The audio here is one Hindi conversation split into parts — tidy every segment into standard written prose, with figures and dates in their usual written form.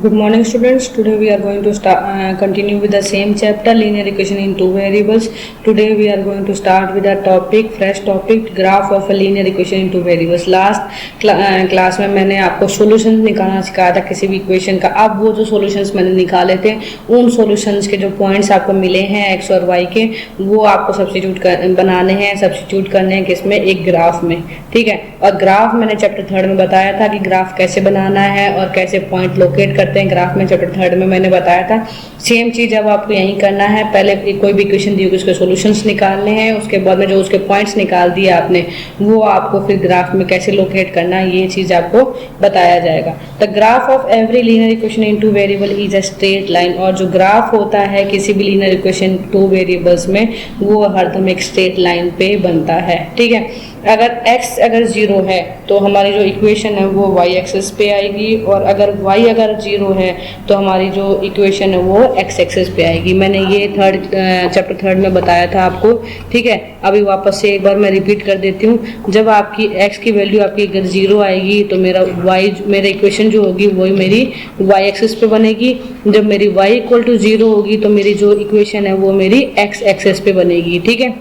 Good morning students. Today we are going to continue with the same chapter linear equation in two variables. Today we are going to start with a fresh topic graph of a linear equation in two variables. Last class में मैंने आपको सॉल्यूशंस निकालना सिखाया था किसी भी इक्वेशन का. अब वो जो सॉल्यूशंस मैंने निकाले थे उन सॉल्यूशंस के जो पॉइंट्स आपको मिले हैं x और y के वो आपको बनाने हैं, सब्स्टिट्यूट करने हैं किसमें, एक ग्राफ में. ठीक है. और ग्राफ मैंने चैप्टर 3 में बताया था कि ग्राफ कैसे बनाना है और कैसे पॉइंट लोकेट करते हैं ग्राफ में. चैप्टर 3 में मैंने बताया था. सेम चीज अब आपको यही करना है. पहले कोई भी इक्वेशन दी होगी उसके सॉल्यूशंस निकालने हैं, उसके बाद में जो उसके पॉइंट्स निकाल दिए आपने वो आपको फिर ग्राफ में कैसे लोकेट करना है ये चीज आपको बताया जाएगा. The graph of every linear equation in two variable is a straight line. और जो ग्राफ होता है किसी भी लीनियर इक्वेशन टू वेरिएबल्स में वो हरदम एक स्ट्रेट लाइन पे बनता है. ठीक है. अगर x अगर 0 है तो हमारी जो इक्वेशन है वो y एक्सिस पे आएगी, और अगर y अगर 0 है तो हमारी जो इक्वेशन है वो x एक्सिस पे आएगी. मैंने ये चैप्टर 3 में बताया था आपको. ठीक है. अभी वापस से एक बार मैं रिपीट कर देती हूँ. जब आपकी x की वैल्यू आपकी अगर 0 आएगी तो मेरा इक्वेशन जो होगी वही मेरी y एक्सिस पे बनेगी. जब मेरी y इक्वल टू 0 होगी तो मेरी जो इक्वेशन है वो मेरी x एक्सिस पे बनेगी. ठीक है.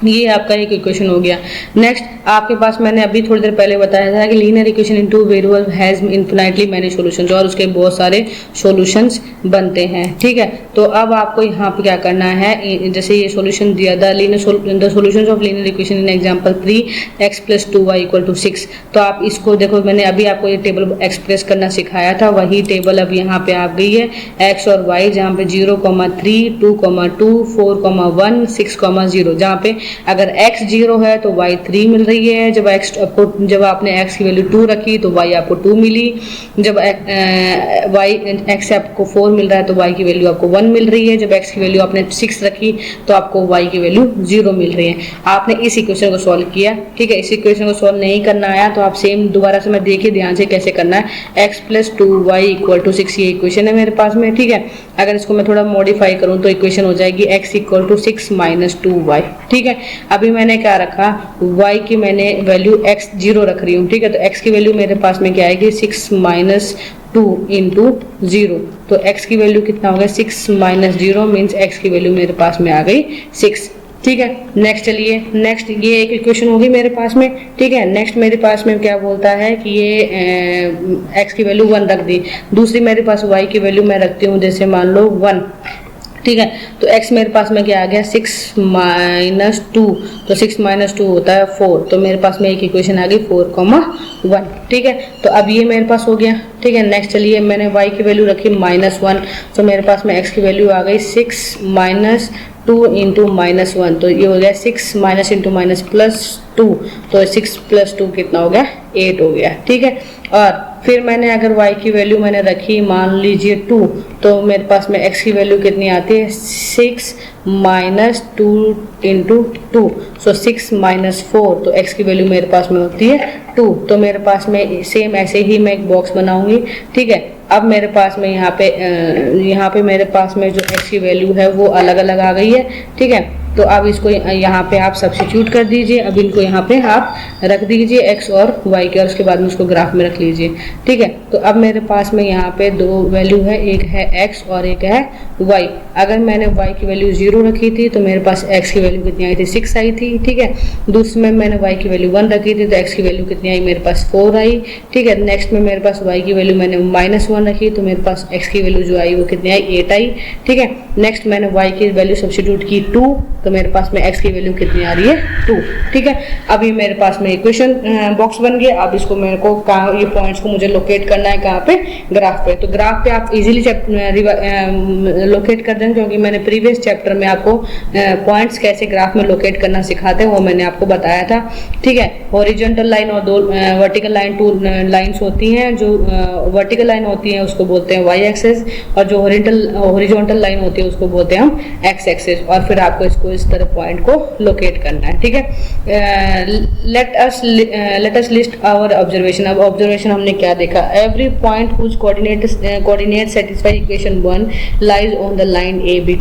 ये आपका एक इक्वेशन हो गया. नेक्स्ट आपके पास मैंने अभी थोड़ी देर पहले बताया था कि linear equation in two variable has infinitely many solutions, और उसके बहुत सारे सॉल्यूशंस बनते हैं. ठीक है. तो अब आपको यहाँ पे क्या करना है, जैसे ये सॉल्यूशन दिया था the solutions of linear equation in example 3 x + 2y = 6. तो आप इसको देखो, मैंने अभी आपको ये टेबल एक्सप्रेस करना सिखाया था. वही टेबल अब यहाँ पे आ गई है. x और y जहाँ पे 0, 3, 2, 2, 4, 1, 6, 0. जहाँ पे अगर x 0 है तो y 3 मिल रही है. जब आपने x की वैल्यू 2 रखी तो y आपको 2 मिली. जब x आपको 4 मिल रहा है तो y की वैल्यू आपको 1 मिल रही है. जब x की वैल्यू आपने 6 रखी तो आपको y की वैल्यू 0 मिल रही है. आपने इस इक्वेशन को सॉल्व किया. ठीक है. इस इक्वेशन को सॉल्व नहीं करना आया तो आप सेम दोबारा से मैं देखिए ध्यान से कैसे करना है. x + 2y = 6 ये इक्वेशन है मेरे पास में. ठीक है. अगर इसको मैं थोड़ा मॉडिफाई करूं तो इक्वेशन हो जाएगी x = 6 - 2y. ठीक है. अभी मैंने क्या रखा, y की मैंने वैल्यू x 0 रख रही हूँ. ठीक है. तो x की वैल्यू मेरे पास में क्या आएगी, 6 - 2 × 0. तो x की वैल्यू कितना हो गया, 6 - 0 मीन्स x की वैल्यू मेरे पास में आ गई 6. ठीक है. नेक्स्ट चलिए, नेक्स्ट ये एक इक्वेशन होगी मेरे पास में. ठीक है. नेक्स्ट मेरे पास में क्या बोलता है कि ये x की वैल्यू 1 रख दी. दूसरी मेरे पास y की वैल्यू मैं रखती हूँ जैसे मान लो 1. ठीक है. तो x मेरे पास में क्या आ गया, 6 - 2. तो 6 - 2 होता है 4. तो मेरे पास में एक इक्वेशन आ गई 4, 1. ठीक है. तो अब ये मेरे पास हो गया. ठीक है. नेक्स्ट चलिए, मैंने y की वैल्यू रखी -1. तो मेरे पास में x की वैल्यू आ गई 6 - 2 × -1. तो ये हो गया 6 - × +2. तो 6 + 2 कितना हो गया, 8 हो गया. ठीक है. और फिर मैंने अगर y की वैल्यू मैंने रखी मान लीजिए 2, तो मेरे पास में x की वैल्यू कितनी आती है, 6 - 2 × 2. सो 6 - 4. तो x की वैल्यू मेरे पास में होती है 2. तो मेरे पास में सेम ऐसे ही मैं एक बॉक्स बनाऊंगी. ठीक है. अब मेरे पास में यहाँ पे मेरे पास में जो x की वैल्यू है वो अलग अलग आ गई है. ठीक है. तो अब इसको यहाँ पे आप सब्स्टिट्यूट कर दीजिए. अब इनको यहाँ पे आप रख दीजिए x और y के, और उसके बाद में उसको ग्राफ में रख लीजिए. ठीक है. तो अब मेरे पास में यहाँ पे दो वैल्यू है, एक है x और एक है y. अगर मैंने y की वैल्यू 0 रखी थी तो मेरे पास x की वैल्यू कितनी आई थी, 6 आई थी. ठीक है. दूसरे में मैंने y की वैल्यू 1 रखी थी तो x की वैल्यू कितनी आई, मेरे पास 4 आई. ठीक है. नेक्स्ट में मेरे पास y की वैल्यू मैंने -1 रखी तो मेरे पास x की वैल्यू जो आई वो कितनी आई, 8 आई. ठीक है. नेक्स्ट मैंने y की वैल्यू सब्स्टिट्यूट की 2, तो मेरे पास में x की वैल्यू कितनी आ रही है, 2. ठीक है. अभी मेरे पास में इक्वेशन बॉक्स बन गया. अब इसको मेरे को ये पॉइंट्स को मुझे लोकेट करना है कहाँ पे, ग्राफ पे. तो ग्राफ पे आप इजीली लोकेट कर दें, क्योंकि मैंने प्रीवियस चैप्टर में आपको पॉइंट्स कैसे ग्राफ में लोकेट करना सिखाते हैं वो मैंने आपको बताया था. ठीक है. हॉरिजॉन्टल लाइन और दो वर्टिकल लाइन, 2 लाइंस होती हैं. जो वर्टिकल लाइन होती है उसको बोलते हैं y एक्सिस, और जो हॉरिजॉन्टल लाइन होती है उसको बोलते हैं हम x एक्सिस. और फिर आपको इसको इस तरह पॉइंट को लोकेट करना है. ठीक है. Let us list our observation. अब ऑब्जर्वेशन हमने क्या देखा, every point whose coordinate satisfy equation 1 lies on the line AB.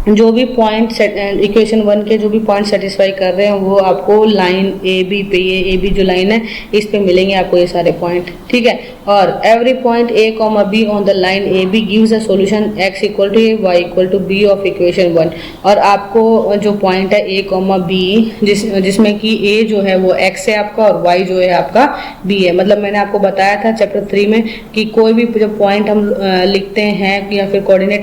जो भी पॉइंट इक्वेशन 1 के जो भी पॉइंट सेटिस्फाई कर रहे हैं वो आपको लाइन ए बी पे, ये ए बी जो लाइन है इस पे मिलेंगे आपको ये सारे पॉइंट। ठीक है, और every point a, b on the line A B gives a solution x equal to a, y equal to b of equation 1। और आपको जो पॉइंट है a, b जिसमें कि a जो है वो x है आपका और y जो है आपका b है। मतलब मैंने आपको बताया था चैप्टर 3 में कि कोई भी जो पॉइंट हम लिखते हैं या फिर कोऑर्डिनेट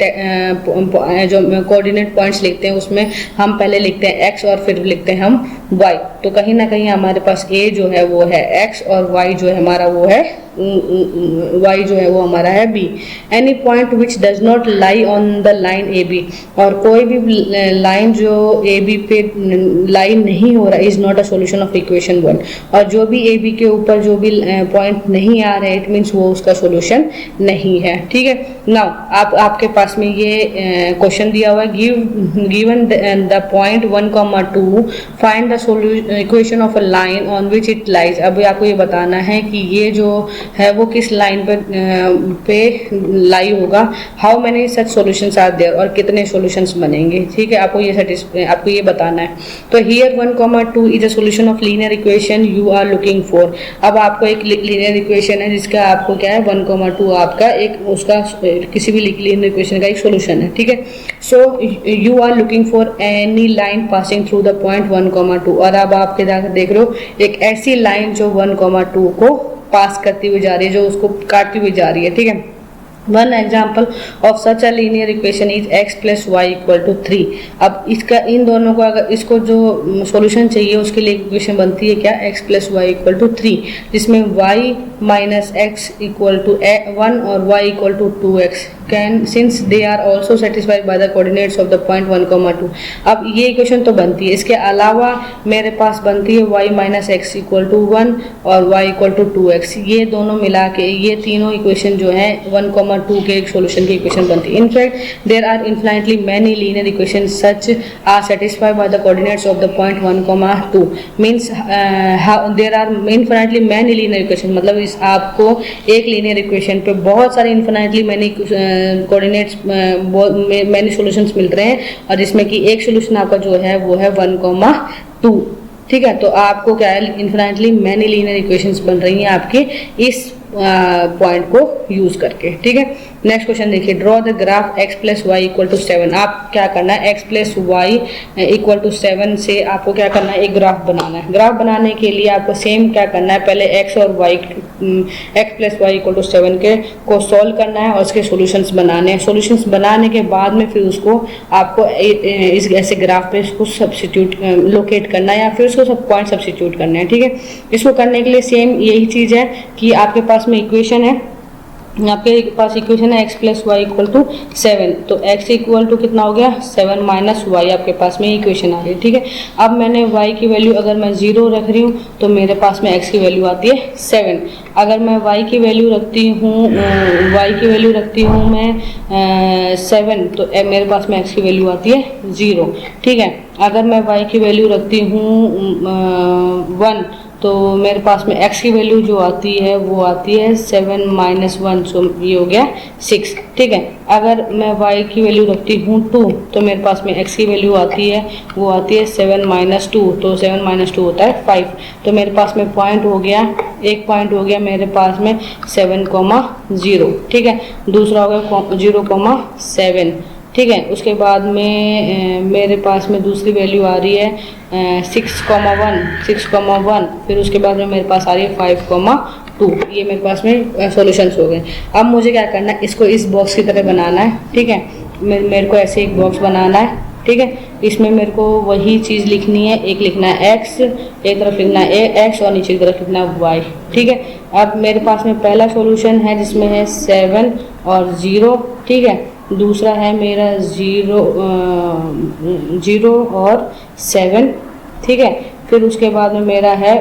पॉइंट्स लिखते हैं उसमें हम पहले लिखते हैं x और फिर लिखते हैं हम y। तो कहीं ना कहीं हमारे पास a जो है वो है x और y जो है हमारा वो है y जो है वो हमारा है b। Any point which does not lie on the line A B, और कोई भी लाइन जो ए बी पे लाई नहीं हो रहा is not a solution of equation 1। और जो भी ए बी के ऊपर जो भी पॉइंट नहीं आ रहे इट मीन्स वो उसका सॉल्यूशन नहीं है। ठीक है, नाउ आपके पास में ये क्वेश्चन दिया हुआ है, given the point 1,2 find the equation of a line on which it lies. अब आपको ये बताना है कि ये जो है वो किस लाइन पे लाई होगा। How many such solutions are there, और कितने सॉल्यूशंस बनेंगे। ठीक है, आपको ये बताना है। तो here 1,2 is a solution of linear equation you are looking for. अब आपको एक लीनियर इक्वेशन है जिसका आपको क्या है 1,2 आपका एक उसका किसी भी लीनियर इक्वेशन का एक सॉल्यूशन है। ठीक है, so you are looking for any line passing through the point 1,2। और अब आपके जाकर देख रहे हो एक ऐसी लाइन जो 1,2 को पास करती हुई जा रही है, जो उसको काटती हुई जा रही है। ठीक है, one example of such a linear equation is x plus Y equal to 3। अब इसका इन दोनों को अगर इसको जो सॉल्यूशन चाहिए उसके लिए इक्वेशन बनती है क्या x plus Y equal to 3, जिसमें y minus X equal to 1 और y equal to 2x can since they are also satisfied by the coordinates of the point 1,2। अब ये इक्वेशन तो बनती है, इसके अलावा मेरे पास बनती है y minus X equal to 1 और y इक्वल टू 2x। ये दोनों मिला के ये तीनों इक्वेशन जो है 1,2 के एक सॉल्यूशन की इक्वेशन बनती है। In fact there are infinitely many linear equation such are satisfied by the coordinates of the point 1,2 means there are infinitely many linear equation. मतलब इस आपको एक लीनियर इक्वेशन पे बहुत सारे infinitely many coordinates many solutions मिल रहे हैं, और जिसमें कि एक सॉल्यूशन आपका जो है वो है 1,2। ठीक है, तो आपको क्या है इन्फिनिटली मैनी लीनियर इक्वेशंस बन रही हैं आपके इस पॉइंट को यूज करके। ठीक है, नेक्स्ट क्वेश्चन देखिए, draw the graph x plus Y equal to 7। आप क्या करना है x plus Y equal to 7 से आपको क्या करना है एक ग्राफ बनाना है। ग्राफ बनाने के लिए आपको सेम क्या करना है, पहले x और y x plus Y equal to 7 के को सॉल्व करना है और उसके सॉल्यूशंस बनाने हैं। सॉल्यूशंस बनाने के बाद में फिर उसको आपको इस ऐसे ग्राफ पे इसको सब्स्टिट्यूट लोकेट करना है या फिर उसको सब पॉइंट सब्स्टिट्यूट करना है। ठीक है, इसको करने के लिए सेम यही चीज़ है कि आपके पास में इक्वेशन है, आपके पास इक्वेशन है x plus Y equal to 7। तो x इक्वल टू कितना हो गया 7 माइनस वाई, आपके पास में इक्वेशन आ गई। ठीक है, अब मैंने y की वैल्यू अगर मैं 0 रख रही हूँ तो मेरे पास में x की वैल्यू आती है 7। अगर मैं y की वैल्यू रखती हूँ मैं 7 तो मेरे पास में x की वैल्यू आती है 0। ठीक है, अगर मैं y की वैल्यू रखती हूँ 1 तो मेरे पास में x की वैल्यू जो आती है वो आती है 7 माइनस 1, सो ये हो गया 6। ठीक है, अगर मैं y की वैल्यू रखती हूँ 2 तो मेरे पास में x की वैल्यू आती है वो आती है 7 माइनस 2, तो 7 माइनस 2 होता है 5। तो मेरे पास में पॉइंट हो गया, एक पॉइंट हो गया मेरे पास में 7,0। ठीक है, दूसरा हो गया 0,7। ठीक है, उसके बाद में मेरे पास में दूसरी वैल्यू आ रही है 6,1, फिर उसके बाद में मेरे पास आ रही है 5,2। ये मेरे पास में सॉल्यूशंस हो गए। अब मुझे क्या करना है, इसको इस बॉक्स की तरह बनाना है। ठीक है, मेरे को ऐसे एक बॉक्स बनाना है। ठीक है, इसमें मेरे को वही चीज़ लिखनी है, एक लिखना है x, एक तरफ लिखना है x और नीचे की तरफ लिखना है y। ठीक है, अब मेरे पास में पहला सॉल्यूशन है जिसमें है 7 और 0। ठीक है, दूसरा है मेरा 0 और 7। ठीक है, फिर उसके बाद में मेरा है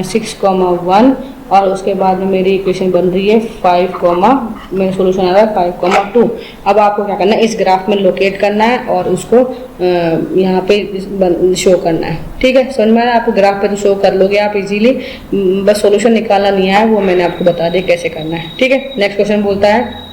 6,1 और उसके बाद में मेरी इक्वेशन बन रही है 5, मेरा सॉल्यूशन आ रहा है 5,2। अब आपको क्या करना है, इस ग्राफ में लोकेट करना है और उसको यहाँ पे शो करना है। ठीक है, समझ में आपको ग्राफ पे तो शो कर लोगे आप इजीली, बस सॉल्यूशन निकालना नहीं आया वो मैंने आपको बता दिया कैसे करना है। ठीक है, नेक्स्ट क्वेश्चन बोलता है,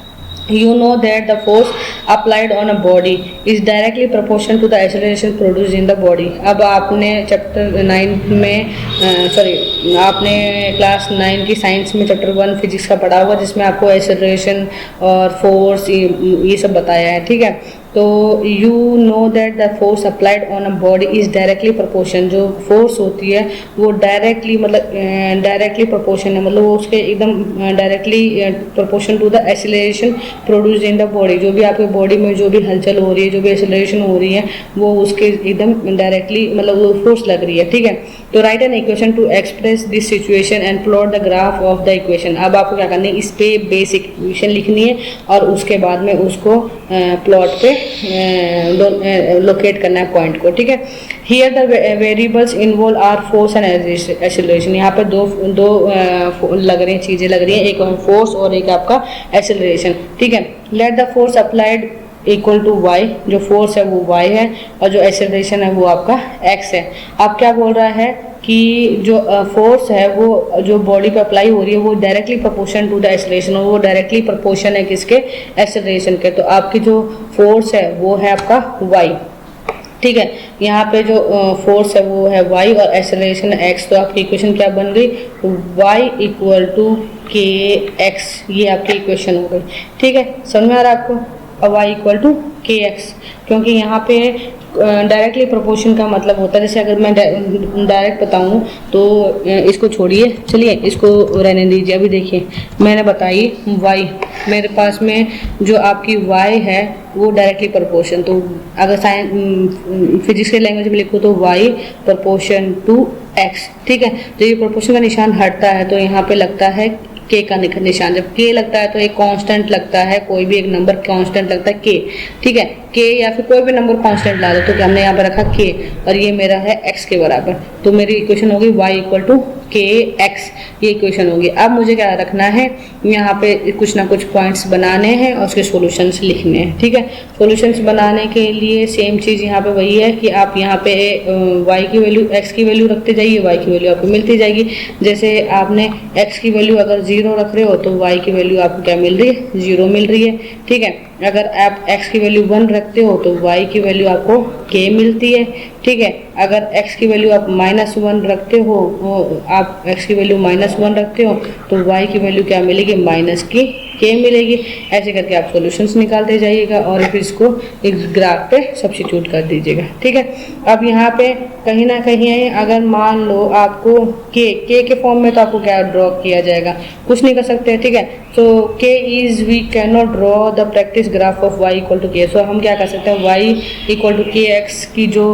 you know that the force applied on a body is directly proportional to the acceleration produced in the body। अब आपने चैप्टर 9 में आपने क्लास 9 की साइंस में चैप्टर 1 फिजिक्स का पढ़ा होगा, जिसमें आपको एक्सेलरेशन और फोर्स ये सब बताया है, ठीक है। तो you know that the force applied on a body is directly proportion, जो फोर्स होती है वो डायरेक्टली डायरेक्टली प्रोपोर्शन है, मतलब वो उसके एकदम directly proportion to the acceleration produce in the body. जो भी आपके बॉडी में जो भी हलचल हो रही है, जो भी एक्सेलरेशन हो रही है, वो उसके एकदम डायरेक्टली मतलब वो फोर्स लग रही है, ठीक है। तो right an equation two express this situation and plot the graph of the equation. अब आपको क्या करना है, इस पे बेसिक इक्वेशन लिखनी है और उसके बाद में उसको प्लॉट पे लोकेट करना है पॉइंट को, ठीक है। Here the variables involve are force and acceleration. यहाँ पे दो लग रही चीज़ें लग रही हैं, एक फोर्स और एक आपका एक्सेलरेशन, ठीक है। Let the force applied equal to Y, जो फोर्स है वो वाई है और जो एक्सेलरेशन है वो आपका एक्स है। अब क्या बोल रहा है कि जो फोर्स है वो जो बॉडी पे अप्लाई हो रही है वो directly proportion to the acceleration, और वो डायरेक्टली प्रोपोर्शन है किसके, एक्सेलरेशन के। तो आपकी जो फोर्स है वो है आपका वाई, ठीक है। यहाँ पे जो फोर्स है वो है वाई और एक्सेलरेशन है एक्स। तो आपकी इक्वेशन क्या बन गई, Y equal to K x, ये आपकी इक्वेशन हो गई, ठीक है। समझ में आ रहा है आपको, Y equal to K x, क्योंकि यहाँ पे डायरेक्टली प्रोपोर्शन का मतलब होता है, जैसे अगर मैं डायरेक्ट बताऊँ तो इसको छोड़िए, चलिए इसको रहने दीजिए। अभी देखिए मैंने बताई वाई, मेरे पास में जो आपकी वाई है वो डायरेक्टली प्रोपोर्शन, तो अगर फिजिक्स के लैंग्वेज में लिखो तो वाई प्रोपोर्शन टू एक्स, ठीक है। जब ये प्रोपोर्शन का निशान हटता है तो यहाँ पे लगता है के का निशान। जब के लगता है तो एक कांस्टेंट लगता है, कोई भी एक नंबर कांस्टेंट लगता है के, ठीक है। के या फिर कोई भी नंबर कांस्टेंट ला दो, तो हमने यहाँ पे रखा के और ये मेरा है एक्स के बराबर, तो मेरी इक्वेशन होगी Y equal to K x, ये इक्वेशन होगी। अब मुझे क्या रखना है, यहाँ पे कुछ ना कुछ पॉइंट्स बनाने हैं और उसके सॉल्यूशंस लिखने हैं, ठीक है। सॉल्यूशंस बनाने के लिए सेम चीज़ यहाँ पे वही है कि आप यहाँ पे वाई की वैल्यू एक्स की वैल्यू रखते जाइए, वाई की वैल्यू आपको मिलती जाएगी। जैसे आपने एक्स की वैल्यू अगर 0 रख रहे हो तो वाई की वैल्यू आपको क्या मिल रही है, 0 मिल रही है, ठीक है। अगर आप x की वैल्यू 1 रखते हो तो y की वैल्यू आपको k मिलती है, ठीक है। अगर x की वैल्यू आप -1 रखते हो, आप x की वैल्यू -1 रखते हो तो y की वैल्यू क्या मिलेगी, -k मिलेगी। ऐसे करके आप सॉल्यूशंस निकालते जाइएगा और फिर इसको एक ग्राफ पे सब्स्टिट्यूट कर दीजिएगा, ठीक है। अब यहाँ पे कहीं ना कहीं अगर मान लो आपको k के फॉर्म में, तो आपको क्या ड्रॉ किया जाएगा, कुछ नहीं कर सकते, ठीक है। So k is we can not draw the practice graph of y equal to K. So हम क्या कर सकते हैं, y equal to K X की जो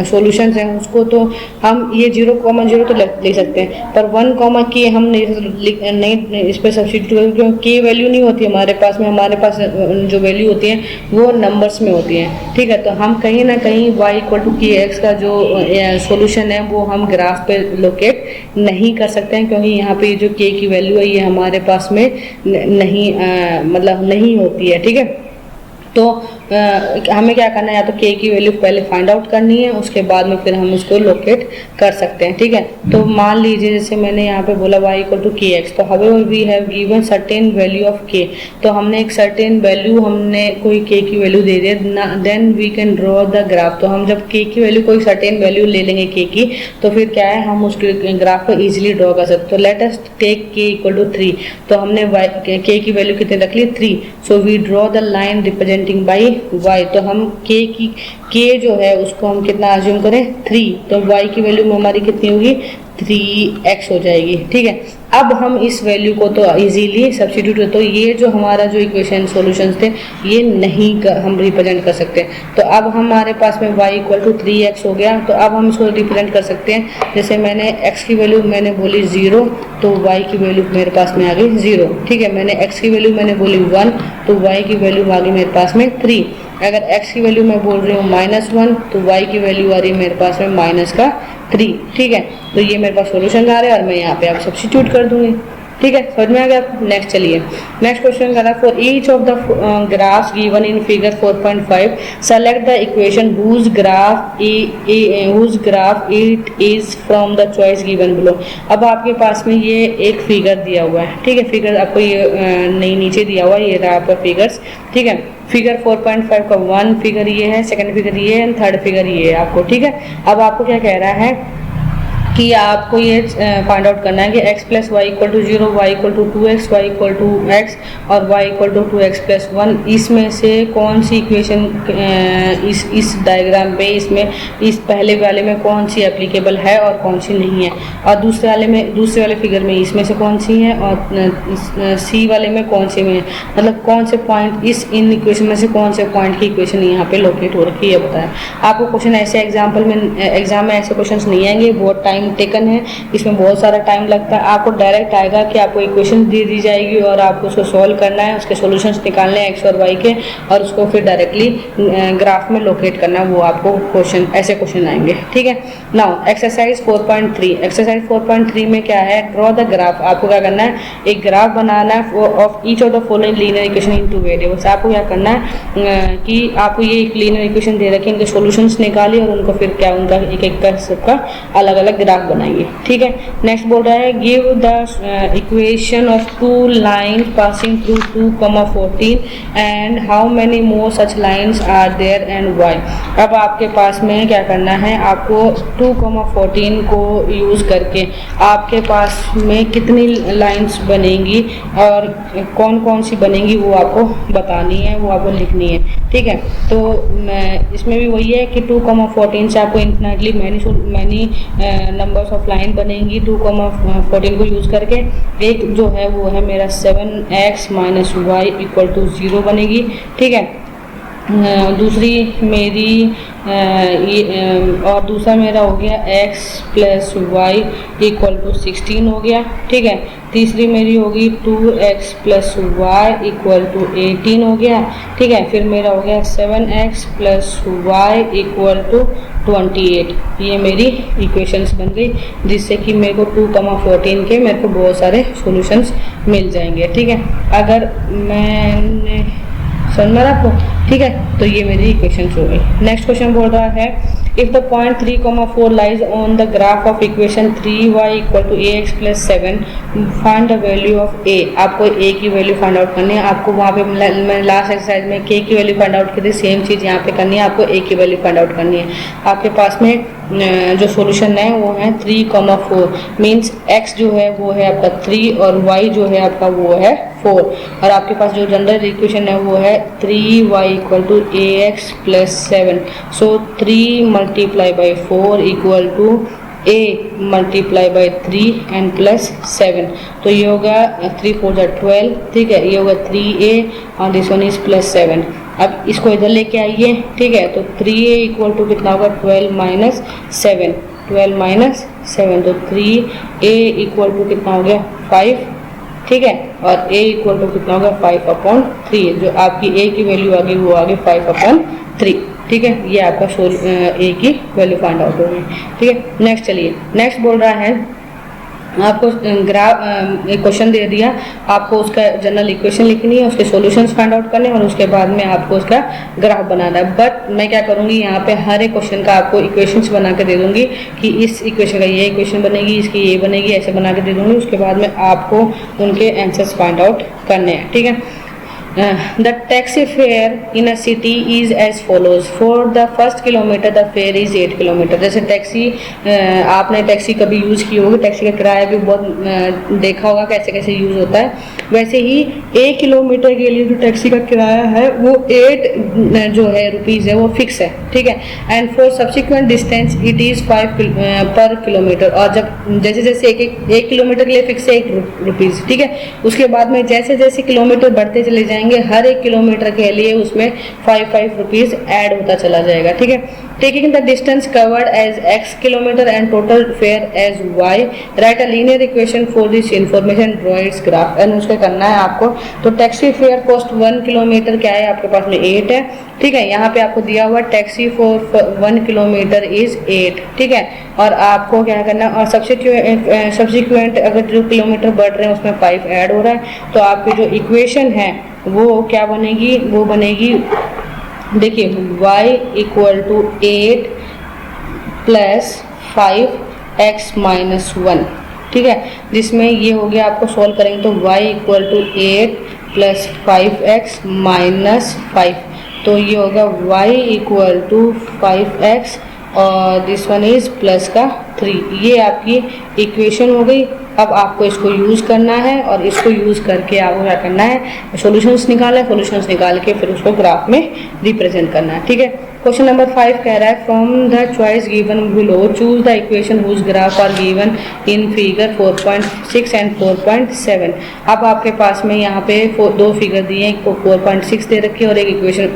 सॉल्यूशंस हैं उसको तो हम ये 0,0 तो ले सकते हैं, पर 1, k हम नहीं इस पर सब्स्टिट्यूट, क्योंकि के वैल्यू नहीं होती हमारे पास में, हमारे पास जो वैल्यू होती है वो नंबर्स में होती हैं, ठीक है। तो हम कहीं ना कहीं y equal to K x का जो सॉल्यूशन है वो हम ग्राफ पे लोकेट नहीं कर सकते हैं, क्योंकि यहाँ पे जो k की वैल्यू है ये हमारे पास में नहीं मतलब नहीं होती है, ठीक है। तो हमें क्या करना है, या तो k की वैल्यू पहले फाइंड आउट करनी है, उसके बाद में फिर हम उसको लोकेट कर सकते हैं, ठीक है। तो मान लीजिए जैसे मैंने यहाँ पे बोला y equal to K X, तो however we have given certain value of k, तो हमने एक सर्टेन वैल्यू, हमने कोई k की वैल्यू दे दिया, then we can draw the graph. तो हम जब k की वैल्यू कोई सर्टेन वैल्यू ले लेंगे k की, तो फिर क्या है, हम उसके ग्राफ को ईजिली ड्रॉ कर सकते। तो let us take k equal to 3, तो हमने k की वैल्यू कितनी रख ली, 3। So we draw the line representing by y, तो हम k जो है उसको हम कितना अज्यूम करें, 3, तो y की वैल्यू में हमारी कितनी होगी, 3x हो जाएगी, ठीक है। अब हम इस वैल्यू को तो इजीली सब्स्टिट्यूट, तो ये जो हमारा जो इक्वेशन सॉल्यूशंस थे ये नहीं हम रिप्रेजेंट कर सकते। तो अब हमारे पास में y इक्वल टू 3x हो गया, तो अब हम इसको रिप्रेजेंट कर सकते हैं। जैसे मैंने x की वैल्यू मैंने बोली 0, तो y की वैल्यू मेरे पास में आ गई 0, ठीक है। मैंने x की वैल्यू मैंने बोली 1, तो y की वैल्यू आ गई मेरे पास में 3। अगर x की वैल्यू मैं बोल रही हूँ -1, तो y की वैल्यू आ रही है मेरे पास में -3, ठीक है। तो ये मेरे पास सॉल्यूशन आ रहा है और मैं यहाँ पे आप सब्स्टिट्यूट कर दूंगी। ठीक है, समझ में आ गया। नेक्स्ट चलिए, नेक्स्ट क्वेश्चन करा, for each of the graphs given in figure 4.5 select the equation whose graph it is from the choice given below. अब आपके पास में ये एक फिगर दिया हुआ है, ठीक है, फिगर आपको ये नहीं नीचे दिया हुआ है, ये रहा आपका फिगर्स, ठीक है। फिगर 4.5 का 1 फिगर ये है, सेकंड फिगर ये है, थर्ड फिगर ये है आपको, ठीक है। अब आपको क्या कह रहा है कि आपको ये फाइंड आउट करना है कि x plus Y equal to 0, Y equal to 2x, Y equal to x और y equal to 2x plus 1, इसमें से कौन सी इक्वेशन इस डायग्राम पे इसमें इस पहले वाले में कौन सी एप्लीकेबल है और कौन सी नहीं है, और दूसरे वाले फिगर में इसमें से कौन सी है और सी वाले में कौन सी में है, मतलब कौन से पॉइंट इन इक्वेशन में से कौन से पॉइंट की इक्वेशन यहाँ पे लोकेट हो रखी है बताया। आपको क्वेश्चन ऐसे एग्जाम में ऐसे क्वेश्चन नहीं आएंगे, बहुत टाइम टेकन है, इसमें बहुत सारा टाइम लगता है। आपको डायरेक्ट आएगा कि आपको इक्वेशन दे दी जाएगी और आपको उसको सॉल्व करना है, उसके सॉल्यूशंस निकालने हैं एक्स और वाई के, और उसको फिर डायरेक्टली ग्राफ में लोकेट करना है, वो आपको क्वेश्चन ऐसे क्वेश्चन आएंगे, ठीक है। नाउ एक्सरसाइज 4.3, एक्सरसाइज 4.3 में क्या है, ड्रॉ द ग्राफ। आपको क्या करना है, एक ग्राफ बनाना है of each of the following linear equation in two variables. आपको क्या करना है कि आपको ये एक लीनियर इक्वेशन दे रखे, इनके सॉल्यूशंस निकालिए और उनको फिर क्या उनका एक का सबका अलग अलग ग्राफ बनाएंगे, ठीक है। नेक्स्ट बोल रहा है give the equation of two line passing through 2,14 and how many more such lines are there and why. अब आपके पास में क्या करना है, आपको 2,14 को यूज करके आपके पास में कितनी लाइंस बनेंगी और कौन कौन सी बनेंगी वो आपको बतानी है, वो आपको लिखनी है, ठीक है। तो इसमें भी वही है कि 2,14 से आपको infinitely many numbers of line बनेंगी 2,14 को यूज़ करके। एक जो है वो है मेरा 7x minus Y equal to 0 बनेगी, ठीक है। दूसरी मेरी और दूसरा मेरा हो गया x plus Y equal to 16 हो गया, ठीक है। तीसरी मेरी होगी 2x plus Y equal to 18 हो गया, ठीक है। फिर मेरा हो गया 7x plus Y equal to 28। ये मेरी इक्वेशंस बन गई, जिससे कि मेरे को 2,14 के मेरे को बहुत सारे सॉल्यूशंस मिल जाएंगे, ठीक है। अगर मैंने समझ में आपको, ठीक है, तो ये मेरी इक्वेशंस हो गई। नेक्स्ट क्वेश्चन बोल रहा है if the point 3,4 lies on the graph of equation 3y equal to ax plus 7 find the value of a। आपको a की वैल्यू फाइंड आउट करनी है। आपको वहाँ पे मैंने लास्ट एक्सरसाइज में k की वैल्यू फाइंड आउट की थी, सेम चीज़ यहाँ पे करनी है, आपको a की वैल्यू फाइंड आउट करनी है। आपके पास में जो सॉल्यूशन है वो है 3,4 मीन्स x जो है वो है आपका 3 और y जो है आपका वो है 4, और आपके पास जो जनरल इक्वेशन है वो है 3y equal to ax plus 7। So 3 multiply by 4 equal to a multiply by 3 and plus 7। तो ये होगा 3 4 12, ठीक है। ये होगा 3a और दिस वन इज प्लस 7। अब इसको इधर लेके आइए, ठीक है। तो 3a इक्वल टू कितना होगा 12 माइनस 7, 12 माइनस 7, तो 3a इक्वल टू कितना हो गया 5, ठीक है। और a इक्वल टू कितना होगा 5/3, जो आपकी a की वैल्यू आ गई वो आ गई 5/3, ठीक है। ये आपका a की वैल्यू फाइंड आउट होगी, ठीक है। नेक्स्ट चलिए, नेक्स्ट बोल रहा है आपको ग्राफ एक क्वेश्चन दे दिया, आपको उसका जनरल इक्वेशन लिखनी है, उसके सॉल्यूशंस फाइंड आउट करने हैं और उसके बाद में आपको उसका ग्राफ बनाना है। बट मैं क्या करूँगी यहाँ पे हर एक क्वेश्चन का आपको इक्वेशंस बना के दे दूँगी कि इस इक्वेशन का ये इक्वेशन बनेगी, इसकी ये बनेगी, ऐसे बना के दे दूँगी। उसके बाद में आपको उनके आंसर्स फाइंड आउट करने हैं, ठीक है। The taxi fare in a city is as follows. For the first kilometer the fare is 8 kilometre. जैसे टैक्सी आपने टैक्सी कभी यूज़ की होगी, टैक्सी का किराया भी बहुत देखा होगा कैसे कैसे यूज़ होता है। वैसे ही 1 किलोमीटर के लिए जो टैक्सी का किराया है वो 8 जो है रुपीज़ है वो फिक्स है, ठीक है। And for subsequent distance it is 5 पर किलोमीटर। और जब जैसे जैसे एक किलोमीटर के लिए फिक्स है 1 रुपीज़, ठीक है। उसके बाद में जैसे जैसे किलोमीटर बढ़ते चले जाएंगे जाएंगे, हर एक किलोमीटर के लिए उसमें 5 रुपीज़ ऐड होता चला जाएगा। ठीक है, taking the distance covered as x kilometre and total fare as y, write a linear equation for this information, draw its graph. And उसका करना है आपको, तो टैक्सी फेयर कॉस्ट 1 किलोमीटर क्या है आपके पास में 8 है। ठीक है, यहाँ पे आपको दिया हुआ टैक्सी फॉर 1 किलोमीटर इज 8। ठीक है, और आपको क्या करना है, और सब्सिक्वेंट अगर जो किलोमीटर बढ़ रहे हैं उसमें 5 ऐड हो रहा है, तो आपकी जो इक्वेशन है वो क्या बनेगी, वो बनेगी, देखिए y equal to 8 plus 5x minus 1। ठीक है, जिसमें ये हो गया, आपको सॉल्व करेंगे तो y equal to 8 plus 5x minus 5, तो ये होगा y इक्वल टू 5x और दिस वन इज प्लस का 3। ये आपकी इक्वेशन हो गई। अब आपको इसको यूज़ करना है और इसको यूज़ करके आपको क्या करना है, सॉल्यूशंस निकालना है, सॉल्यूशंस निकाल के फिर उसको ग्राफ में रिप्रेजेंट करना है। ठीक है, क्वेश्चन नंबर 5 कह रहा है from the choice given below choose the equation whose graph are given in figure 4.6 and 4.7। अब आपके पास में यहाँ पे दो फिगर दिए हैं, एक 4.6 दे रखी है और एक इक्वेशन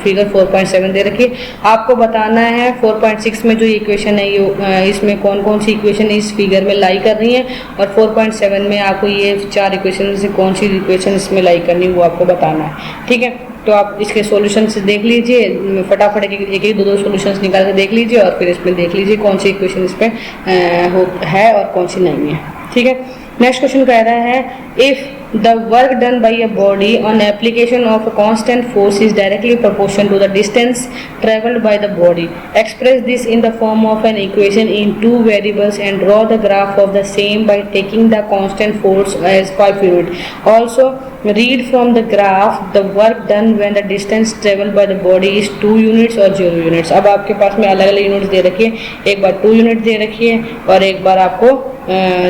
फिगर 4.7 दे रखी है। आपको बताना है 4.6 में जो इक्वेशन है ये इसमें कौन कौन सी इक्वेशन इस फिगर में लाई कर रही है, और 4.7 में आपको ये 4 इक्वेशन से कौन सी इक्वेशन इसमें लाई करनी है वो आपको बताना है। ठीक है, तो आप इसके सॉल्यूशंस देख लीजिए, फटाफट एक एक दो सॉल्यूशंस निकाल के देख लीजिए और फिर इसमें देख लीजिए कौन सी इक्वेशन इस पर है और कौन सी नहीं है। ठीक है, नेक्स्ट क्वेश्चन कह रहा है if the work done by a body on application of a constant force is directly proportional to the distance traveled by the body, express this in the form of an equation in 2 variables and draw the graph of the same by taking the constant force as 5 unit. Also read from the graph the work done when the distance traveled by the body is 2 units or 0 units. अब आपके पास में अलग अलग यूनिट्स दे रखी है, एक बार 2 यूनिट दे रखी है और एक बार आपको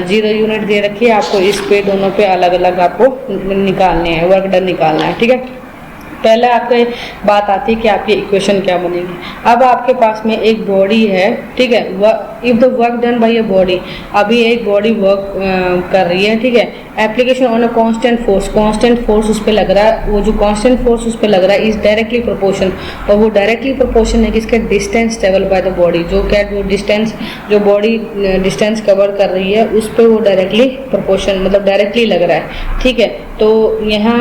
0 यूनिट दे रखी है। आपको इस पे दोनों पे अलग अलग आपको निकालने हैं, वर्क डन निकालना है। ठीक है, पहले आपके बात आती है कि आपकी इक्वेशन क्या बनेगी। अब आपके पास में एक बॉडी है, ठीक है, if the work done by a body, अभी एक बॉडी वर्क कर रही है। ठीक है, application on a constant force उस पर लग रहा है, वो जो कांस्टेंट फोर्स उस पर लग रहा है इज डायरेक्टली प्रोपोर्शन, और वो डायरेक्टली प्रोपोर्शन है किसके, distance travel by the body, जो डिस्टेंस जो बॉडी डिस्टेंस कवर कर रही है उस पर वो डायरेक्टली प्रोपोर्शन मतलब डायरेक्टली लग रहा है। ठीक है, तो यहाँ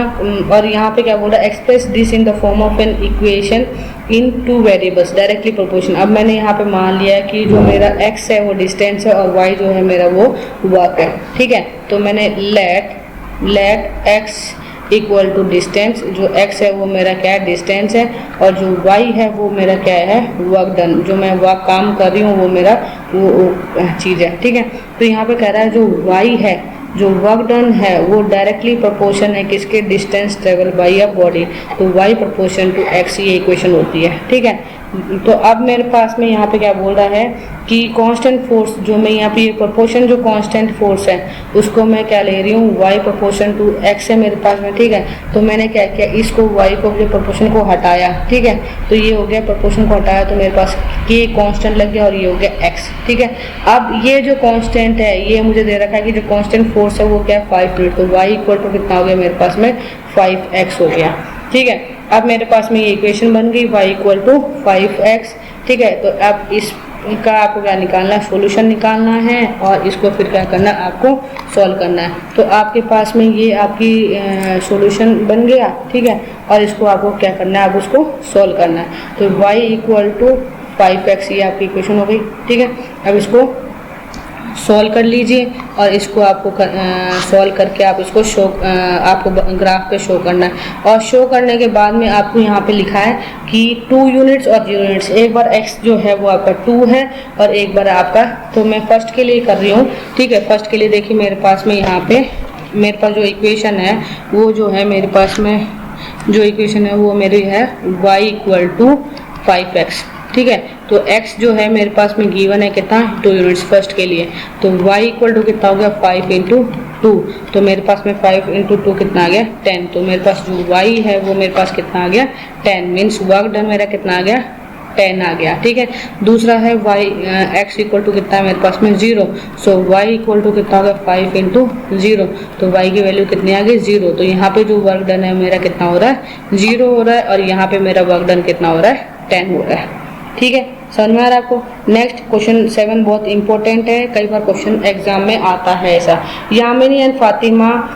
और यहाँ पे क्या बोल रहा है, express this in the form of an equation in 2 variables directly proportion. अब मैंने यहाँ पे मान लिया है कि जो मेरा x है वो डिस्टेंस है और y जो है मेरा वो वर्क है। ठीक है, तो मैंने let x equal to distance, जो x है वो मेरा क्या है, डिस्टेंस है, और जो y है वो मेरा क्या है, वर्क डन, जो मैं वर्क काम कर रही हूँ वो मेरा वो चीज़ है। ठीक है, तो यहाँ पे कह रहा है जो y है, जो वर्क डन है वो डायरेक्टली प्रोपोर्शन है किसके, distance travel by a body, तो y प्रोपोर्शन टू x ये इक्वेशन होती है। ठीक है, तो अब मेरे पास में यहाँ पे क्या बोल रहा है कि कांस्टेंट फोर्स, जो मैं यहाँ पे ये प्रोपोर्शन जो कांस्टेंट फोर्स है उसको मैं क्या ले रही हूँ, y प्रोपोर्शन टू x है मेरे पास में। ठीक है, तो मैंने क्या किया, इसको y को जो प्रोपोर्शन को हटाया। ठीक है, तो ये हो गया, प्रोपोर्शन को हटाया तो मेरे पास ये कांस्टेंट लग गया और ये हो गया x। ठीक है, अब ये जो कांस्टेंट है ये मुझे दे रखा है कि जो कांस्टेंट फोर्स है वो क्या है, 5 न्यूटन, तो y इक्वल टू कितना हो गया मेरे पास में, 5x हो गया। ठीक है, अब मेरे पास में ये इक्वेशन बन गई y इक्वल टू 5x। ठीक है, तो अब इसका आपको क्या निकालना है, सॉल्यूशन निकालना है और इसको फिर क्या करना है, आपको सॉल्व करना है। तो आपके पास में ये आपकी सॉल्यूशन बन गया। ठीक है, और इसको आपको क्या करना है, अब उसको सॉल्व करना है। तो y इक्वल टू 5x ये आपकी इक्वेशन हो गई। ठीक है, अब इसको सॉल्व कर लीजिए और इसको आपको सॉल्व करके आप इसको आपको ग्राफ पे शो करना है, और शो करने के बाद में आपको यहाँ पे लिखा है कि 2 यूनिट्स और 0 यूनिट्स, एक बार x जो है वो आपका 2 है और एक बार आपका, तो मैं फर्स्ट के लिए कर रही हूँ। ठीक है, फर्स्ट के लिए देखिए मेरे पास में यहाँ पे मेरे पास जो इक्वेशन है वो जो है मेरे पास में जो इक्वेशन है वो मेरी है y इक्वल टू 5x। ठीक है, तो x जो है मेरे पास में गिवन है कितना, 2 यूनिट्स फर्स्ट के लिए, तो y इक्वल टू कितना हो गया, 5 इंटू 2, तो मेरे पास में 5 इंटू 2 कितना आ गया, 10, तो मेरे पास जो y है वो मेरे पास कितना आ गया, 10, मीन्स वर्क डन मेरा कितना आ गया, 10 आ गया। ठीक है, दूसरा है y x इक्वल टू कितना है मेरे पास में 0, सो y इक्वल टू कितना होगा 5 इंटू 0, तो y की वैल्यू कितनी आ गई 0। तो यहाँ पे जो वर्क डन है मेरा कितना हो रहा है 0 हो रहा है, और यहाँ पे मेरा वर्क डन कितना हो रहा है 10 हो रहा है। ठीक है, समझ में आ रहा है आपको। नेक्स्ट क्वेश्चन 7 बहुत इंपॉर्टेंट है, कई बार क्वेश्चन एग्जाम में आता है ऐसा। Yamini and Fatima,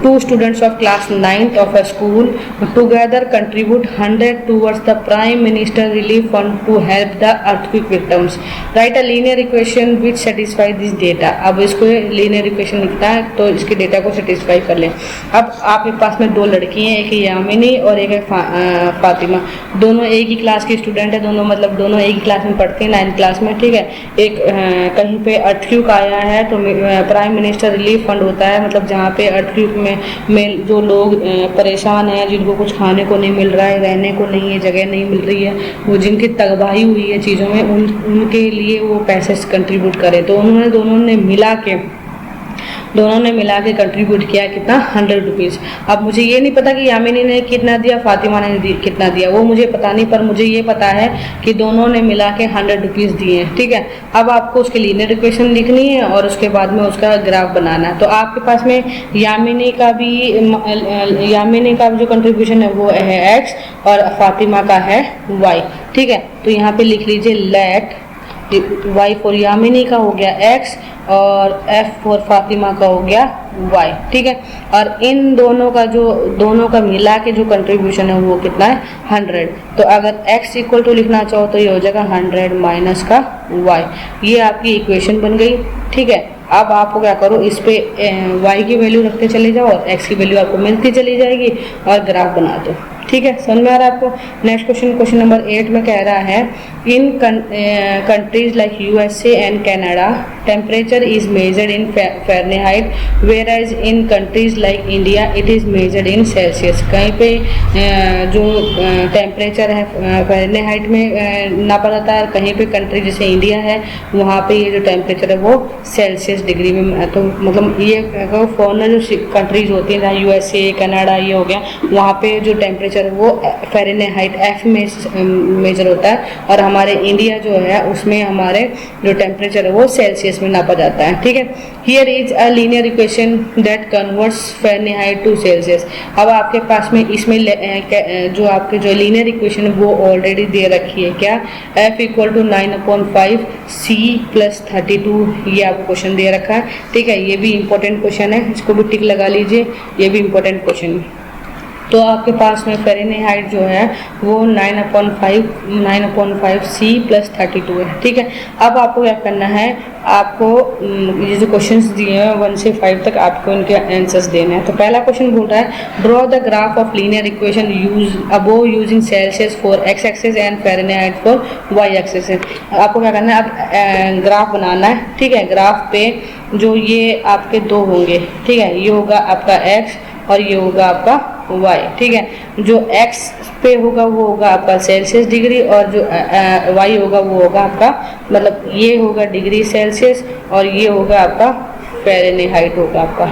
two students of class 9th of a school together contribute 100 towards the Prime Minister Relief Fund to help the earthquake victims. Write a linear equation which satisfy this data. अब इसको linear equation लिखना है तो इसके डेटा को सेटिस्फाई कर लें। अब आपके पास में दो लड़की हैं, एक है यामिनी और एक है फातिमा। दोनों एक ही क्लास की स्टूडेंट है, दोनों मतलब दोनों एक ही क्लास में पढ़ती हैं, 9th क्लास में। ठीक है, एक कहीं पे अर्थक्वेक आया है तो प्राइम मिनिस्टर रिलीफ फंड होता है, मतलब जहाँ पे अर्थक्वेक में जो लोग परेशान हैं, जिनको कुछ खाने को नहीं मिल रहा है, रहने को नहीं है, जगह नहीं मिल रही है, वो जिनकी तबाही हुई है चीज़ों में, उनके लिए वो पैसे कंट्रीब्यूट करें। तो दोनों ने मिला के कंट्रीब्यूट किया कितना 100 रुपीज़। अब मुझे ये नहीं पता कि यामिनी ने कितना दिया, फातिमा ने कितना दिया, वो मुझे पता नहीं, पर मुझे ये पता है कि दोनों ने मिला के 100 रुपीज़ दिए हैं। ठीक है, अब आपको उसकी लीनियर इक्वेशन लिखनी है और उसके बाद में उसका ग्राफ बनाना है। तो आपके पास में यामिनी का भी जो कंट्रीब्यूशन है वो है x और फातिमा का है y। ठीक है, तो यहाँ पे लिख लीजिए लेट y फॉर यामिनी का हो गया x और f फॉर फातिमा का हो गया y। ठीक है, और इन दोनों का मिला के जो कंट्रीब्यूशन है वो कितना है 100। तो अगर x इक्वल टू लिखना चाहो तो ये हो जाएगा 100 माइनस का y। ये आपकी इक्वेशन बन गई। ठीक है, अब आपको क्या करो, इस पे y की वैल्यू रखते चले जाओ और x की वैल्यू आपको मिलती चली जाएगी और ग्राफ बना दो। ठीक है, समझ में आ रहा है आपको। नेक्स्ट क्वेश्चन नंबर 8 में कह रहा है in countries like USA and Canada temperature is measured in Fahrenheit whereas in countries like India it is measured in Celsius. कहीं पे जो टेम्परेचर है फ़ारेनहाइट में नापा जाता है, कहीं पे कंट्री जैसे इंडिया है वहाँ पे ये जो टेम्परेचर है वो सेल्सियस डिग्री में। तो मतलब ये फॉरेनर जो कंट्रीज होती हैं जहाँ USA कनाडा ये हो गया, वहाँ पे जो टेम्परेचर वो फ़ारेनहाइट F में मेजर होता है, और हमारे इंडिया जो है उसमें हमारे जो टेम्परेचर है वो सेल्सियस में नापा जाता है। ठीक है, here is a linear equation that converts Fahrenheit to Celsius. अब आपके पास में इसमें जो आपके जो लीनियर इक्वेशन है वो ऑलरेडी दे रखी है, क्या F equal to 9/5 C plus 32, ये आपको क्वेश्चन दे रखा है। ठीक है, ये भी इंपॉर्टेंट क्वेश्चन है, इसको भी टिक लगा लीजिए, ये भी इंपॉर्टेंट क्वेश्चन है। तो आपके पास में फ़ारेनहाइट जो है वो 9/5 C प्लस 32 है। ठीक है, अब आपको क्या करना है, आपको ये जो क्वेश्चंस दिए हैं 1 से 5 तक आपको इनके आंसर्स देने हैं। तो पहला क्वेश्चन बोल रहा है draw the graph of linear equation above using Celsius for x axis and Fahrenheit for y axis. आपको क्या करना है, अब ग्राफ बनाना है। ठीक है, ग्राफ पे जो ये आपके दो होंगे, ठीक है, ये होगा आपका x और ये होगा आपका y। ठीक है, जो x पे होगा वो होगा आपका सेल्सियस डिग्री, और जो y होगा वो होगा आपका, मतलब ये होगा डिग्री सेल्सियस और ये होगा आपका फ़ारेनहाइट होगा आपका।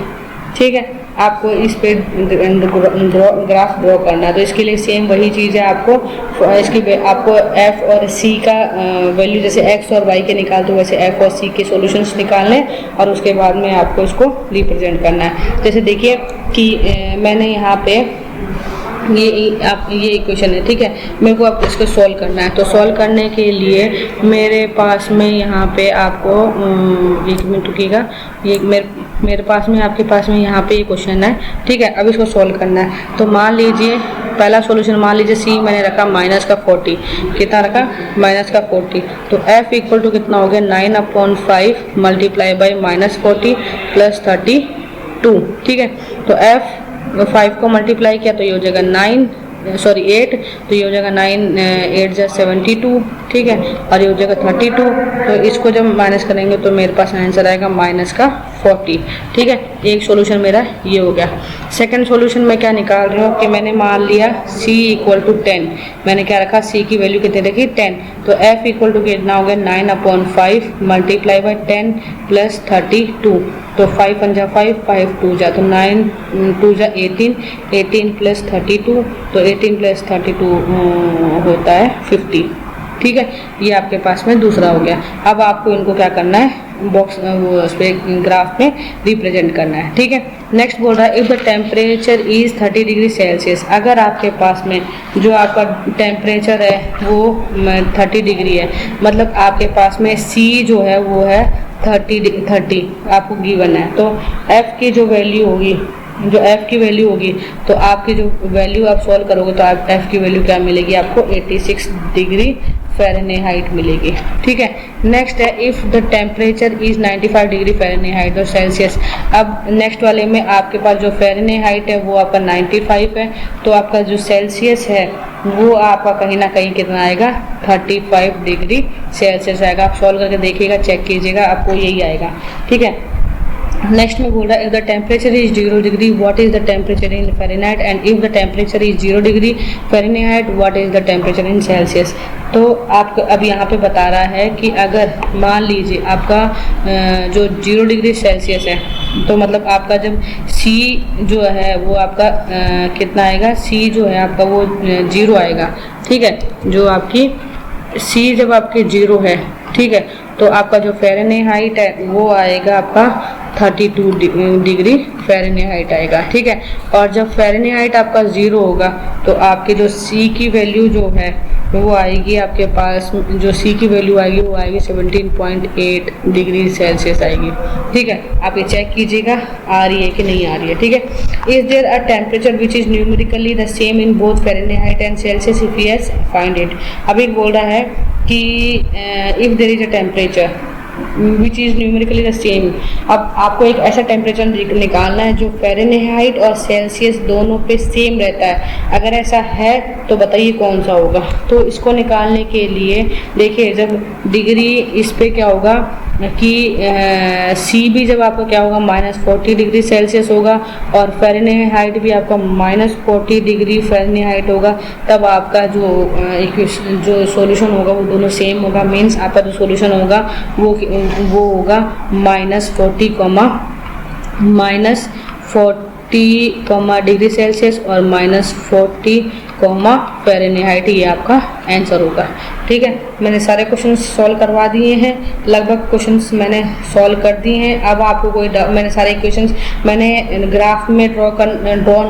ठीक है, आपको इस पे ग्राफ ड्रॉ करना है। तो इसके लिए सेम वही चीज़ है, आपको f और c का वैल्यू जैसे x और y के निकालते हो वैसे f और c के सॉल्यूशंस निकालने, और उसके बाद में आपको इसको रिप्रेजेंट करना है। जैसे देखिए कि मैंने यहाँ पे ये इक्वेशन है। ठीक है, मेरे को अब इसको सॉल्व करना है। तो सॉल्व करने के लिए मेरे पास में यहाँ पे आपको 1 मिनट रुकिएगा, ये मेरे पास में आपके पास में यहाँ पे ये क्वेश्चन है। ठीक है, अब इसको सॉल्व करना है। तो मान लीजिए पहला सॉल्यूशन, मान लीजिए C मैंने रखा -40, कितना रखा -40। तो F इक्वल टू कितना हो गया 9/5 मल्टीप्लाई बाई -40 प्लस 32। ठीक है, तो F 5 को मल्टीप्लाई किया तो ये हो जाएगा 8, तो ये हो जाएगा 9 8 जा 72। ठीक है, और ये हो जाएगा 32। तो इसको जब माइनस करेंगे तो मेरे पास आंसर आएगा 40। ठीक है, एक सॉल्यूशन मेरा ये हो गया। सेकंड सॉल्यूशन मैं क्या निकाल रही हूँ कि मैंने मान लिया c इक्वल टू 10, मैंने क्या रखा, c की वैल्यू कितनी रखी 10, तो f इक्वल टू कितना हो गया 9/5 मल्टीप्लाई बाई 10 प्लस 32, तो 5 पंजा 5, 5 2 जा, तो 9 2 जा 18, 18 प्लस 32, तो 18 प्लस 32 होता है 50। ठीक है, ये आपके पास में दूसरा हो गया। अब आपको इनको क्या करना है, बॉक्स वो उस पर ग्राफ में रिप्रेजेंट करना है। ठीक है, नेक्स्ट बोल रहा है if the temperature is 30 degree Celsius, अगर आपके पास में जो आपका टेम्परेचर है वो 30 डिग्री है, मतलब आपके पास में C जो है वो है 30 आपको गिवन है, तो F की जो वैल्यू होगी, जो F की वैल्यू होगी, तो आपकी जो वैल्यू आप सॉल्व करोगे तो आप F की वैल्यू क्या मिलेगी आपको 86 डिग्री फ़ारेनहाइट मिलेगी। ठीक है, नेक्स्ट है if the temperature is 95 degree Fahrenheit और सेल्सियस। अब नेक्स्ट वाले में आपके पास जो फ़ारेनहाइट है वो आपका 95 है, तो आपका जो सेल्सियस है वो आपका कहीं ना कहीं कितना आएगा 35 डिग्री सेल्सियस आएगा। आप सॉल्व करके देखिएगा, चेक कीजिएगा, आपको यही आएगा। ठीक है, नेक्स्ट में बोल रहा है if the temperature is 0 degree what is the temperature in Fahrenheit and if the temperature is 0 degree Fahrenheit what is the temperature in Celsius. तो आपको अब यहाँ पे बता रहा है कि अगर मान लीजिए आपका जो 0 डिग्री सेल्सियस है, तो मतलब आपका जब C जो है वो आपका कितना आएगा, C जो है आपका वो 0 आएगा। ठीक है, जो आपकी C जब आपकी 0 है, ठीक है, तो आपका जो फ़ारेनहाइट है वो आएगा आपका 32 डिग्री फ़ारेनहाइट आएगा। ठीक है, और जब फ़ारेनहाइट आपका 0 होगा तो आपकी जो C की वैल्यू जो है वो आएगी आपके पास, जो C की वैल्यू आएगी वो आएगी 17.8 डिग्री सेल्सियस आएगी। ठीक है, आप ये चेक कीजिएगा आ रही है कि नहीं आ रही है। ठीक है, is there a temperature which is numerically the same in both Fahrenheit and Celsius, if yes find it. अभी बोल रहा है कि if there is a temperature which is numerically the same. अब आपको एक ऐसा टेम्परेचर निकालना है जो फ़ारेनहाइट और सेल्सियस दोनों पे सेम रहता है। अगर ऐसा है तो बताइए कौन सा होगा। तो इसको निकालने के लिए देखिए, जब डिग्री इस पे क्या होगा कि C भी जब आपका क्या होगा -40 डिग्री सेल्सियस होगा और फ़ारेनहाइट भी आपका -40 डिग्री फ़ारेनहाइट होगा, तब आपका जो सॉल्यूशन होगा वो दोनों सेम होगा। मीन्स आपका जो सॉल्यूशन होगा वो होगा -40 डिग्री सेल्सियस और -40 फ़ारेनहाइट, ये आपका आंसर होगा। ठीक है, मैंने सारे क्वेश्चन सॉल्व करवा दिए हैं, लगभग क्वेश्चंस मैंने सॉल्व कर दिए हैं। अब आपको कोई मैंने सारे इक्वेशंस मैंने ग्राफ में ड्रॉ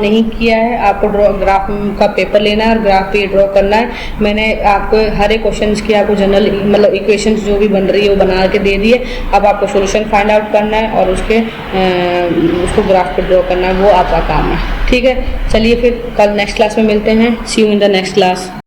नहीं किया है, आपको ग्राफ का पेपर लेना है और ग्राफ पे ड्रॉ करना है। मैंने आपको हर एक क्वेश्चन की आपको जनरल मतलब इक्वेशंस जो भी बन रही है वो बना के दे दिए। अब आपको सोल्यूशन फाइंड आउट करना है और उसको ग्राफ पे ड्रॉ करना है, वो आपका काम है। ठीक है, चलिए फिर कल नेक्स्ट क्लास में मिलते हैं। See you in the next class.